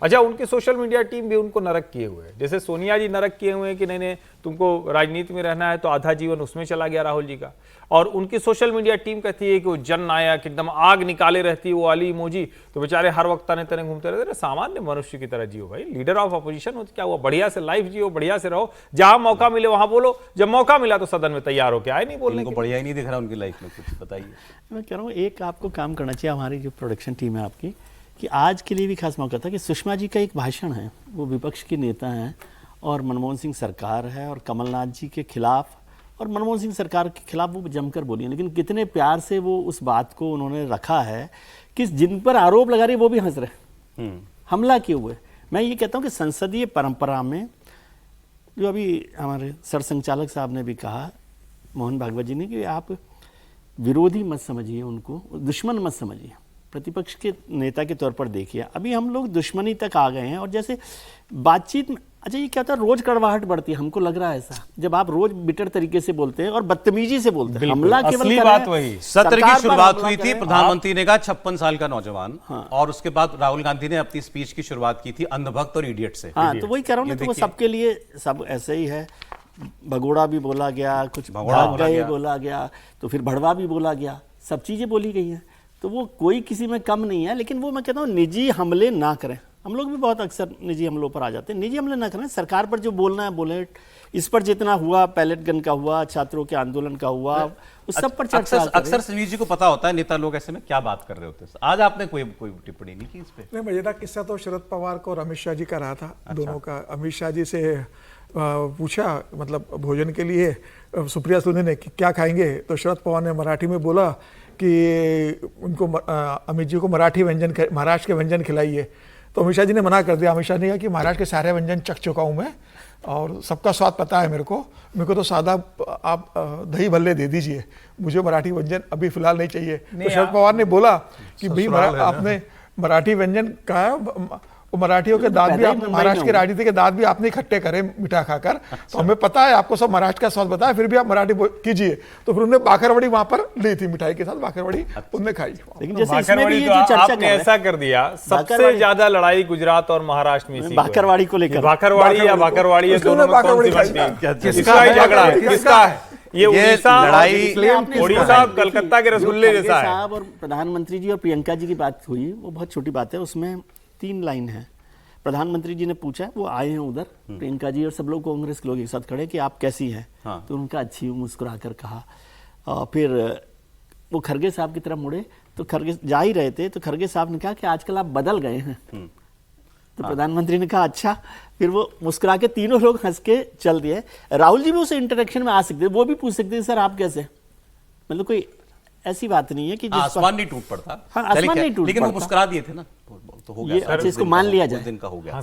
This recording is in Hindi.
अच्छा, उनकी सोशल मीडिया टीम भी उनको नरक किए हुए है, जैसे सोनिया जी नरक किए हुए हैं कि नहीं नहीं तुमको राजनीति में रहना है तो आधा जीवन उसमें चला गया राहुल जी का। और उनकी सोशल मीडिया टीम कहती है कि वो जन नायक एकदम आग निकाले रहती है वो वाली इमोजी, तो बेचारे हर वक्त तने तने घूमते रहते। सामान्य मनुष्य की तरह जियो भाई, लीडर ऑफ अपोजिशन हो तो क्या हुआ, बढ़िया से लाइफ जियो, बढ़िया से रहो, जहां मौका मिले वहां बोलो, जब मौका मिला तो सदन में तैयार हो के आए, नहीं बोलने को बढ़िया ही नहीं दिख रहा उनकी लाइफ में, कुछ बताइए। मैं कह रहा हूँ एक आपको काम करना चाहिए, हमारी जो प्रोडक्शन टीम है आपकी, कि आज के लिए भी खास मौका था कि सुषमा जी का एक भाषण है, वो विपक्ष के नेता हैं और मनमोहन सिंह सरकार है और कमलनाथ जी के खिलाफ और मनमोहन सिंह सरकार के खिलाफ वो जमकर बोली है, लेकिन कितने प्यार से वो उस बात को उन्होंने रखा है कि जिन पर आरोप लगा रहे वो भी हंस रहे, हमला किए हुए। मैं ये कहता हूँ कि संसदीय परंपरा में जो अभी हमारे सरसंघचालक साहब ने भी कहा, मोहन भागवत जी ने, कि आप विरोधी मत समझिए, उनको दुश्मन मत समझिए, प्रतिपक्ष के नेता के तौर पर देखिए। अभी हम लोग दुश्मनी तक आ गए हैं और जैसे बातचीत में, अच्छा ये क्या होता है, रोज कड़वाहट बढ़ती है, हमको लग रहा है ऐसा, जब आप रोज बिटर तरीके से बोलते हैं और बदतमीजी से बोलते हैं, हमला केवल असली बात वही। सत्र की शुरुआत हुई थी, प्रधानमंत्री ने कहा 56 साल का नौजवान, और उसके बाद राहुल गांधी ने अपनी स्पीच की शुरुआत की थी अंधभक्त और इडियट से। हाँ, तो वही कह रहा हूँ ना, तो वो सबके लिए सब ऐसे ही है। भगोड़ा भी बोला गया, कुछ भाग गए बोला गया, तो फिर भड़वा भी बोला गया, सब चीजें बोली गई हैं, तो वो कोई किसी में कम नहीं है। लेकिन वो मैं कहता हूँ निजी हमले ना करें, हम लोग भी बहुत अक्सर निजी हमलों पर आ जाते हैं, निजी हमले ना करें, सरकार पर जो बोलना है बोले। इस पर जितना हुआ, पैलेट गन का हुआ, छात्रों के आंदोलन का हुआ, उस सब पर चर्चा अक्सर संजीव जी को पता होता है नेता लोग ऐसे में क्या बात कर रहे होते हैं। आज आपने कोई टिप्पणी नहीं की इस पे? नहीं, मजेदार किस्सा तो शरद पवार को और अमित शाह जी का रहा था। दोनों का। अमित शाह जी से पूछा, मतलब भोजन के लिए सुप्रिया सुले ने कि क्या खाएंगे, तो शरद पवार ने मराठी में बोला कि उनको अमित जी को मराठी व्यंजन, महाराष्ट्र के व्यंजन खिलाइए। तो अमित शाह जी ने मना कर दिया। अमित शाह ने कहा कि महाराष्ट्र के सारे व्यंजन चख चुका हूँ मैं और सबका स्वाद पता है मेरे को तो सादा आप दही भल्ले दे दीजिए, मुझे मराठी व्यंजन अभी फिलहाल नहीं चाहिए। तो शरद पवार ने बोला कि भाई आपने मराठी व्यंजन कहा है, मराठियों के दांत भी, आपने महाराष्ट्र के राजनीति के दांत भी आपने इकट्ठे करे मिठा खाकर, तो हमें पता है आपको सब महाराष्ट्र का स्वाद पता है, फिर भी आप मराठी कीजिए। तो फिर उन्होंने बाकरवड़ी वहां पर ली थी, मिठाई के साथ बाकरवड़ी उन्होंने खाई। लेकिन जैसे इसमें भी ये जो चर्चा आपने ऐसा कर दिया, सबसे ज्यादा लड़ाई गुजरात और महाराष्ट्र में बाकरवाड़ी को लेकर, बाकरवाड़ी या बाकरवाड़ी है, दोनों में कौन सी बनती है? किसका झगड़ा है, किसका है ये? उड़ीसा कलकत्ता के रसगुल्ले जैसा है। साहब और प्रधानमंत्री जी और प्रियंका जी की बात हुई, वो बहुत छोटी बात है, उसमें 3 लाइन है। प्रधानमंत्री जी ने पूछा, वो आए हैं उधर, प्रियंका जी और सब लोग कांग्रेस के लोग एक साथ खड़े कि आप कैसी हैं? हाँ। तो उनका अच्छी मुस्कुरा कर कहा। और फिर वो खरगे साहब की तरफ मुड़े, तो खरगे जा ही रहे थे, तो खरगे साहब ने कहा कि आजकल आप बदल गए हैं। तो प्रधानमंत्री ने कहा अच्छा। फिर वो मुस्कुरा के तीनों लोग हंस के चल दिए। राहुल जी भी उस इंटरेक्शन में आ सकते, वो भी पूछ सकते सर आप कैसे, मतलब कोई ऐसी बात नहीं है कि आसमान नहीं टूट पड़ता। हाँ, आसमान नहीं टूट, लेकिन वो मुस्कुरा दिए थे ना, तो हो गया। अच्छा, इसको मान लिया जाए, दिन का हो गया।